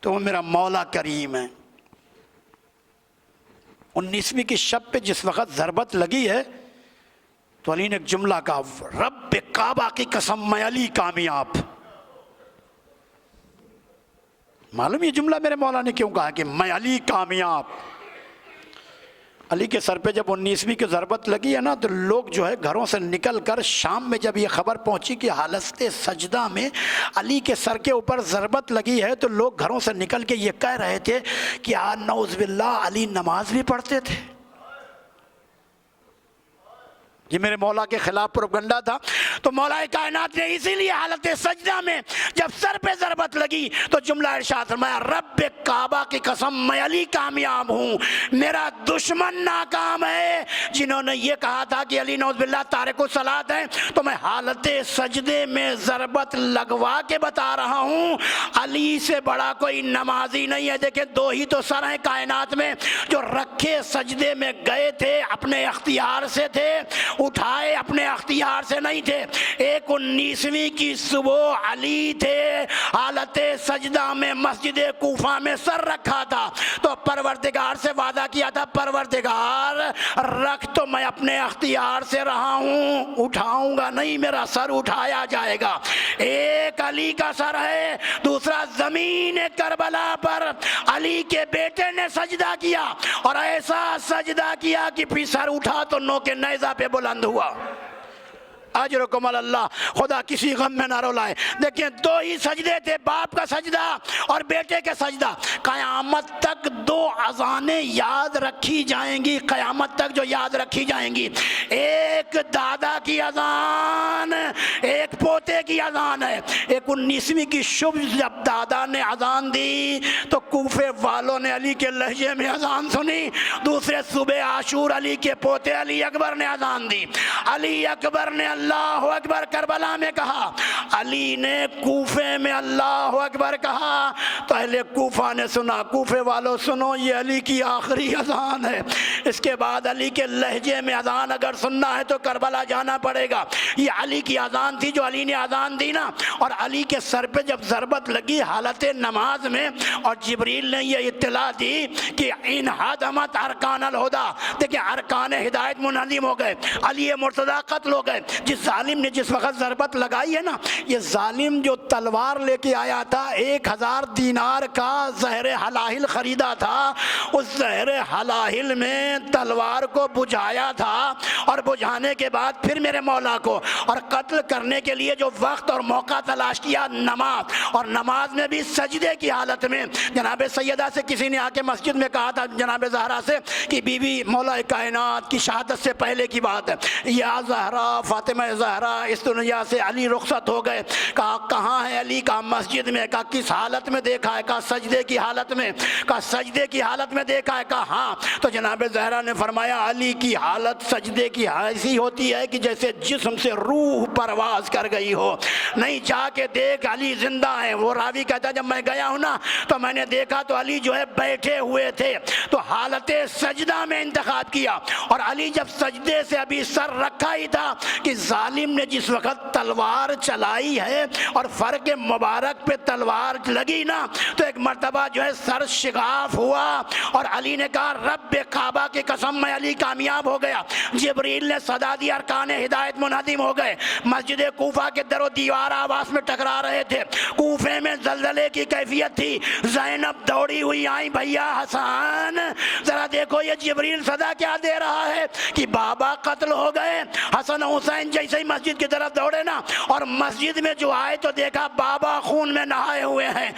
تو وہ میرا مولا کریم ہے۔ 19ویں کی شب پہ جس وقت ضربت لگی ہے تو علی نے ایک جملہ کہا، رب کعبہ کی قسم میں علی کامیاب۔ معلوم یہ جملہ میرے مولا نے کیوں کہا کہ میں علی کامیاب؟ علی کے سر پہ جب 19ویں کی ضربت لگی ہے نا تو لوگ جو ہے گھروں سے نکل کر شام میں جب یہ خبر پہنچی کہ حالت سجدہ میں علی کے سر کے اوپر ضربت لگی ہے تو لوگ گھروں سے نکل کے یہ کہہ رہے تھے کہ نعوذ باللہ علی نماز بھی پڑھتے تھے۔ یہ میرے مولا کے خلاف پروپگنڈا تھا۔ تو مولا کائنات نے اسی لیے حالت سجدہ میں جب سر پہ ضربت لگی تو جملہ ارشاد فرمایا، رب کعبہ کی قسم میں علی کامیاب ہوں، میرا دشمن ناکام ہے۔ جنہوں نے یہ کہا تھا کہ علی نعوذ باللہ تارک الصلاۃ ہے، تو میں حالت سجدے میں ضربت لگوا کے بتا رہا ہوں علی سے بڑا کوئی نمازی نہیں ہے۔ دیکھیں دو ہی تو سر ہیں کائنات میں جو رکھے سجدے میں گئے تھے اپنے اختیار سے تھے، اٹھائے اپنے اختیار سے نہیں تھے۔ ایک 19ویں کی صبح علی تھے حالت سجدہ میں مسجد کوفہ میں سر رکھا تھا تو پروردگار سے وعدہ کیا تھا، پروردگار رکھ تو میں اپنے اختیار سے رہا ہوں، اٹھاؤں گا نہیں، میرا سر اٹھایا جائے گا۔ ایک علی کا سر ہے، دوسرا زمین کربلا پر علی کے بیٹے نے سجدہ کیا اور ایسا سجدہ کیا کہ پھر سر اٹھا تو نو کے نیزہ پہ بلند ہوا۔ اجرکم اللہ، خدا کسی غم میں نہ رولائے۔ دیکھیں دو ہی سجدے تھے، باپ کا سجدہ اور بیٹے کا سجدہ۔ قیامت تک دو اذانیں یاد رکھی جائیں گی، قیامت تک جو یاد رکھی جائیں گی، ایک دادا کی اذان، ایک پوتے کی اذان ہے۔ ایک 19ویں کی شب جب دادا نے اذان دی تو کوفے والوں نے علی کے لہجے میں اذان سنی، دوسرے صبح عاشور علی کے پوتے علی اکبر نے اذان دی، علی اکبر نے اللہ اکبر کربلا میں کہا، علی نے کوفے میں اللہ اکبر کہا تو اہل کوفہ نے سنا، کوفے والوں سنو یہ علی کی آخری اذان ہے، اس کے بعد علی کے لہجے میں اذان اگر سننا ہے تو کربلا جانا پڑے گا۔ یہ علی کی اذان تھی جو علی نے اذان دی نا، اور علی کے سر پہ جب ضربت لگی حالت نماز میں اور جبریل نے یہ اطلاع دی کہ انہدمت ارکان الہدا، دیکھیں ارکان ہدایت منہدم ہو گئے، علی مرتضیٰ قتل ہو گئے۔ جس ظالم نے جس وقت ضربت لگائی ہے نا، یہ ظالم جو تلوار لے کے آیا تھا 1000 دینار کا زہر حلاہل خریدا تھا، اس زہر حلاہل میں تلوار کو بجھایا تھا اور بجھانے کے بعد پھر میرے مولا کو اور قتل کرنے کے لیے جو وقت اور موقع تلاش کیا نماز، اور نماز میں بھی سجدے کی حالت میں۔ جناب سیدہ سے کسی نے آ کے مسجد میں کہا تھا جناب زہرا سے کہ بی بی مولا کائنات کی شہادت سے پہلے کی بات ہے، یا زہرا فاطمہ زہرا اس دنیا سے علی رخصت ہو گئے، کہا کہاں ہے علی؟ کہا مسجد میں۔ کہا کس حالت میں دیکھا ہے؟ کہا سجدے کی حالت میں۔ کہا سجدے کی حالت میں دیکھا ہے؟ کہا ہاں۔ تو جناب زہرا نے فرمایا علی کی حالت سجدے کی ایسی ہوتی ہے کہ جیسے جسم سے روح پرواز کر گئی ہو، نہیں جا کے دیکھ علی زندہ ہے۔ وہ راوی کہتا جب میں گیا ہوں نا تو میں نے دیکھا تو علی جو ہے بیٹھے ہوئے تھے، تو حالت سجدہ میں انتخاب کیا، اور علی جب سجدے سے ابھی سر رکھا ہی تھا کہ ظالم نے جس وقت تلوار چلائی ہے اور فرق مبارک پہ تلوار لگی نا تو ایک مرتبہ جو ہے سر شگاف ہوا اور علی نے کہا رب کعبہ کی قسم میں علی کامیاب ہو گیا۔ جبریل نے صدا دی، ارکان ہدایت منہدم ہو گئے، مسجد کوفہ کے در و دیوار آواز میں ٹکرا رہے تھے، کوفے میں زلزلے کی کیفیت تھی۔ زینب دوڑی ہوئی آئی، بھیا حسن ذرا ذرا دیکھو یہ جبریل صدا کیا دے رہا ہے کہ بابا قتل ہو گئے. حسن حسین جیسے ہی مسجد کی طرف دوڑے نا اور مسجد میں جو آئے تو دیکھا بابا خون میں نہائے ہوئے ہیں.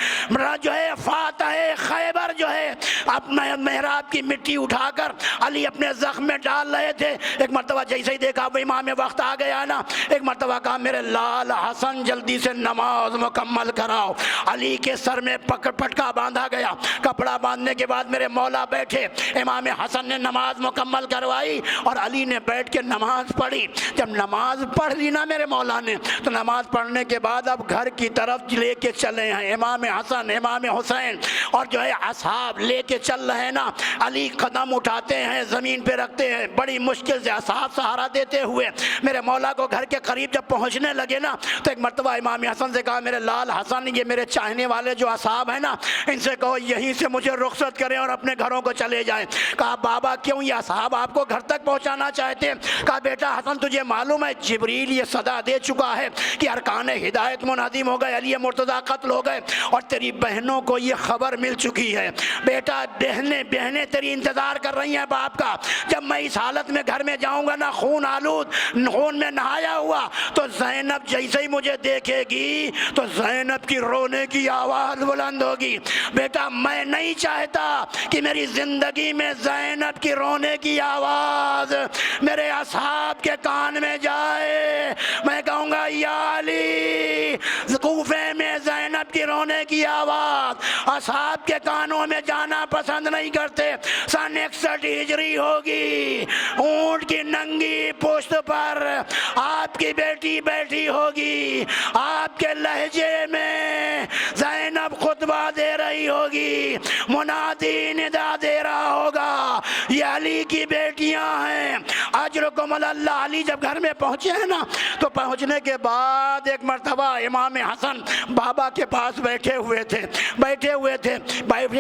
جو ہے فاتح خیبر جو ہے اپنا محراب کی مٹی اٹھا کر علی اپنے زخم میں ڈال رہے تھے. ایک مرتبہ جیسے ہی دیکھا وہ امام وقت آ گیا نا, ایک مرتبہ کہا میرے لال حسن جلدی سے نماز مکمل کراؤ. علی کے سر میں پٹکا باندھا گیا. کپڑا باندھنے کے بعد میرے مولا بیٹھے, امام حسن نے نماز مکمل کروائی اور علی نے بیٹھ کے نماز پڑھی. جب نماز پڑھ لی نا میرے مولا نے تو نماز پڑھنے کے بعد اب گھر کی طرف لے کے چلے ہیں امام حسن امام حسین اور جو ہے اصحاب لے کے چل رہے ہیں نا. علی قدم اٹھاتے ہیں زمین پہ رکھتے ہیں, بڑی مشکل سے اصحاب سہارا دیتے ہوئے میرے مولا کو گھر کے قریب جب پہنچنے لگے نا تو ایک مرتبہ امام حسن سے کہا میرے لال حسن یہ میرے چاہنے والے جو اصحاب ہیں نا ان سے کہو یہیں سے مجھے رخصت کریں اور اپنے گھروں کو چلے جائیں. کہا بابا کیوں, یہ اصحاب آپ کو گھر تک پہنچانا چاہتے ہیں. کہا بیٹا حسن تجھے معلوم ہے جبریل یہ صدا دے چکا ہے کہ ارکان ہدایت منہدم ہو گئے, علی مرتضیٰ قتل ہو گئے اور تیری بہنوں کو یہ خبر مل چکی ہے. بیٹا بہنیں تیری انتظار کر رہی ہیں باپ کا. جب میں اس حالت میں گھر میں جاؤں گا نا خون آلود خون میں نہایا ہوا تو زینب جیسے ہی مجھے دیکھے گی تو زینب کی رونے کی آواز بلند ہوگی. بیٹا میں نہیں چاہتا کہ میری زندگی میں زینب کی رونے کی آواز میرے اصحاب کے کان میں جائے. میں کہوں گا یا علی کوفے میں زینب کی رونے کی آواز اصحاب کے کانوں میں جانا پسند نہیں کرتے. سن 61 ہجری ہوگی, اونٹ کی ننگی پشت پر آپ کی بیٹی بیٹھی ہوگی, آپ کے لہجے میں زینب خطبہ دے رہی ہوگی, منادی ندا دے رہا ہوگا یہ علی کی بیٹیاں ہیں اجرکم اللہ. علی جب گھر میں پہنچے ہیں نا تو پہنچنے کے بعد ایک مرتبہ امام حسن بابا کے پاس بیٹھے ہوئے تھے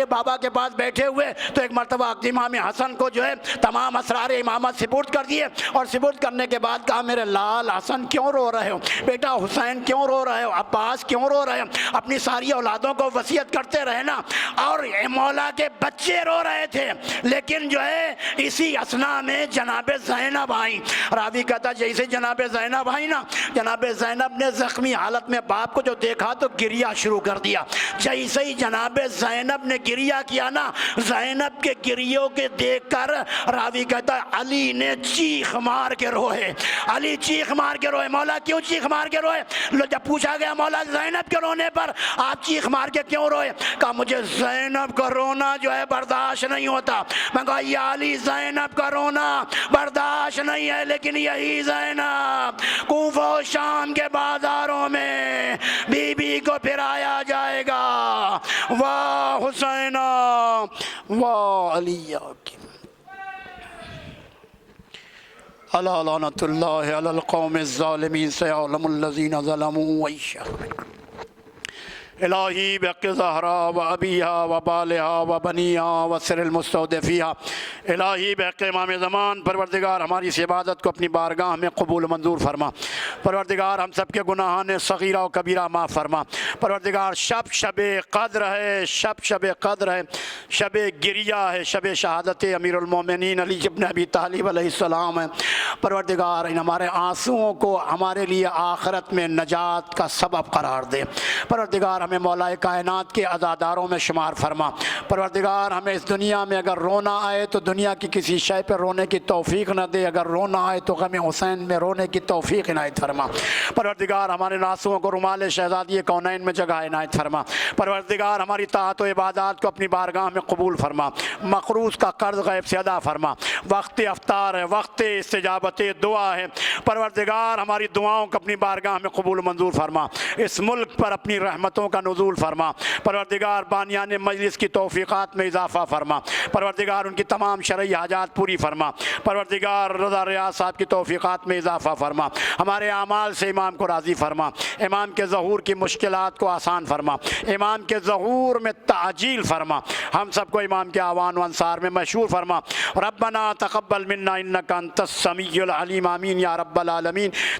بابا کے پاس بیٹھے ہوئے تو ایک مرتبہ امام حسن کو جو ہے تمام اسرار امامت سپرد کر دیے اور سپرد کرنے کے بعد کہا میرے لال حسن کیوں رو رہے ہو, بیٹا حسین کیوں رو رہے ہو, عباس کیوں رو رہے ہو, اپنی ساری اولادوں کو وصیت کرتے رہے نا. اور مولا کے بچے رو رہے تھے لیکن جو ہے اسی اسنا میں جناب زینب آئیں. راوی کہتا جیسے جناب زینب آئی نا, جناب زینب نے زخمی حالت میں باپ کو جو دیکھا تو گریہ شروع کر دیا. جیسے ہی جناب زینب نے گریہ کیا نا, زینب کے گریوں کے دیکھ کر راوی کہتا علی نے چیخ مار کے روئے. علی چیخ مار کے روئے. مولا کیوں چیخ مار کے روئے؟ جب پوچھا گیا مولا زینب کے رونے پر آپ چیخ مار کے کیوں روئے؟ کہا مجھے زینب کا رونا جو ہے برداشت نہیں ہوتا. میں کہا یا علی زینب کا رونا برداشت نہیں ہے لیکن یہی زینب کوفہ و شام کے بازاروں میں بی بی کو پھرایا جائے گا. واہ حسینہ واہ علی الا لعنت اللہ علی القوم الظالمین سیعلم الذین ظلموا ویشاء الہی بحق زہرا و ابیہا و بالہا و بنیہا و سر المستودفیہا. الہی بحق امام زمان پروردگار ہماری اس عبادت کو اپنی بارگاہ میں قبول منظور فرما. پروردگار ہم سب کے گناہان صغیرہ و کبیرہ معاف فرما. پروردگار شب قدر ہے, شب قدر ہے, شب گریہ ہے, شب شہادت امیر المومنین علی ابن ابی طالب علیہ السلام ہے. پروردگار ان ہمارے آنسوؤں کو ہمارے لیے آخرت میں نجات کا سبب قرار دے. پروردگار ہمیں مولا کائنات کے عزاداروں میں شمار فرما. پروردگار ہمیں اس دنیا میں اگر رونا آئے تو دنیا کی کسی شے پہ رونے کی توفیق نہ دے, اگر رونا آئے تو غم حسین میں رونے کی توفیق عنایت فرما. پروردگار ہمارے ناسوؤں کو رومال شہزادی کونین میں جگہ عنایت فرما. پروردگار ہماری طاعت و عبادات کو اپنی بارگاہ میں قبول فرما. مقروض کا قرض غیب سے ادا فرما. وقت افطار ہے, وقت استجابت دعا ہے. پروردگار ہماری دعاؤں کو اپنی بارگاہ میں قبول منظور فرما. اس ملک پر اپنی رحمتوں کا نزول فرما. پروردگار بانیان مجلس کی توفیقات میں اضافہ فرما. پروردگار ان کی تمام شرعی حاجات پوری فرما. پروردگار رضا ریاض صاحب کی توفیقات میں اضافہ فرما. ہمارے اعمال سے امام کو راضی فرما. امام کے ظہور کی مشکلات کو آسان فرما. امام کے ظہور میں تعجیل فرما. ہم سب کو امام کے اعوان و انصار میں مشہور فرما. ربنا تقبل منا انک انت السمیع العلیم آمین یا رب العالمین.